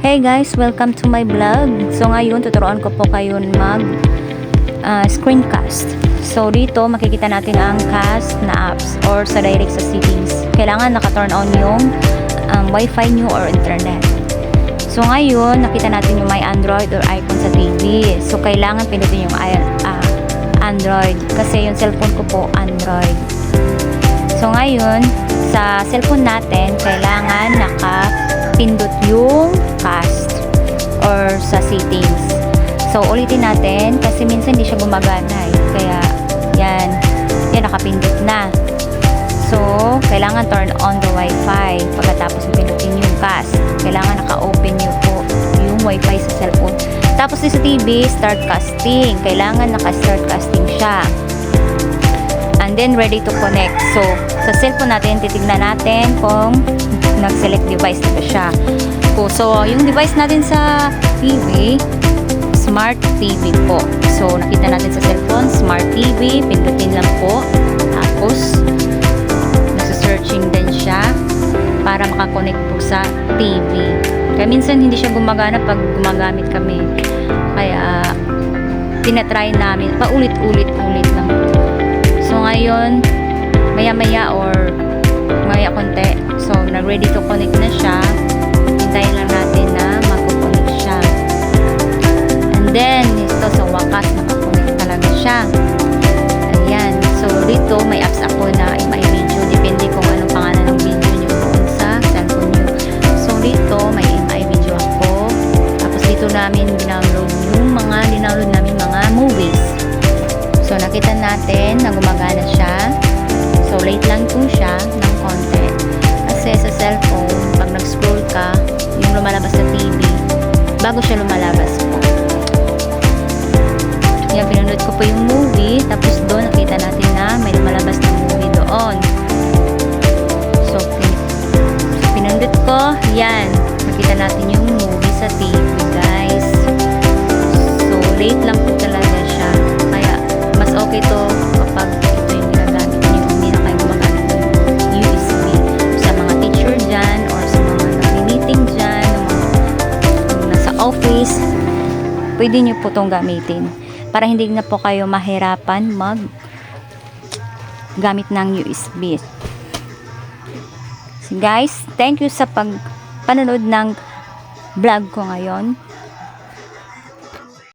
Hey guys, welcome to my vlog. So ngayon, tuturuan ko po kayo mag screencast. So dito, makikita natin ang cast na apps or sa direct sa settings. Kailangan naka-turn on yung wifi nyo or internet. So ngayon, nakita natin yung my Android or icon sa TV. So kailangan pinutin yung Android kasi yung cellphone ko po Android. So ngayon, sa cellphone natin, kailangan naka-pindot yung cast or sa settings. So ulitin natin kasi minsan hindi siya gumagana eh. Kaya yan nakapindot na. So kailangan turn on the wifi. Pagkatapos pindutin yung cast, kailangan naka-open nyo po yung wifi sa cellphone. Tapos sa TV, start casting. Kailangan naka-start casting siya. And then ready to connect. So sa cellphone natin, titignan natin kung nag-select device na ba siya. So yung device natin sa TV, Smart TV po. So nakita natin sa cellphone, Smart TV, pindutin lang po. Tapos nasa-searching din siya para makakonect po sa TV. Kaya minsan hindi siya gumagana pag gumagamit kami. Kaya tinatry namin, paulit-ulit lang po. So ngayon, maya-maya or maya konti. So na-ready to connect na siya. Hintayin lang natin na mag-connect siya. And then, ito sa wakas, nakakonect talaga siya. Ayan. So, dito, may apps ako na may video. Depende kung anong pangalan ng video nyo doon sa cellphone nyo. So, dito, may MI video ako. Tapos, dito namin dinownload namin mga movies. So, nakita natin na gumagana siya. So, late lang po siya ng konti. Kasi sa cellphone, pag nag-scroll ka, yung lumalabas sa TV, bago siya lumalabas po. Kaya pinunod ko po yung movie, tapos doon nakita natin na may lumalabas na movie doon. So pinundot ko, yan. Nakita natin yung movie sa TV, guys. So late lang po talaga siya. Kaya mas okay to kapag ito yung ginagamit nyo. Hindi na kayo gumagamit ng USB. Sa mga teacher dyan, or sa mga nag-meeting dyan, nasa office, pwede nyo po itong gamitin para hindi na po kayo mahirapan gamit ng USB. So guys, thank you sa panonood ng vlog ko ngayon.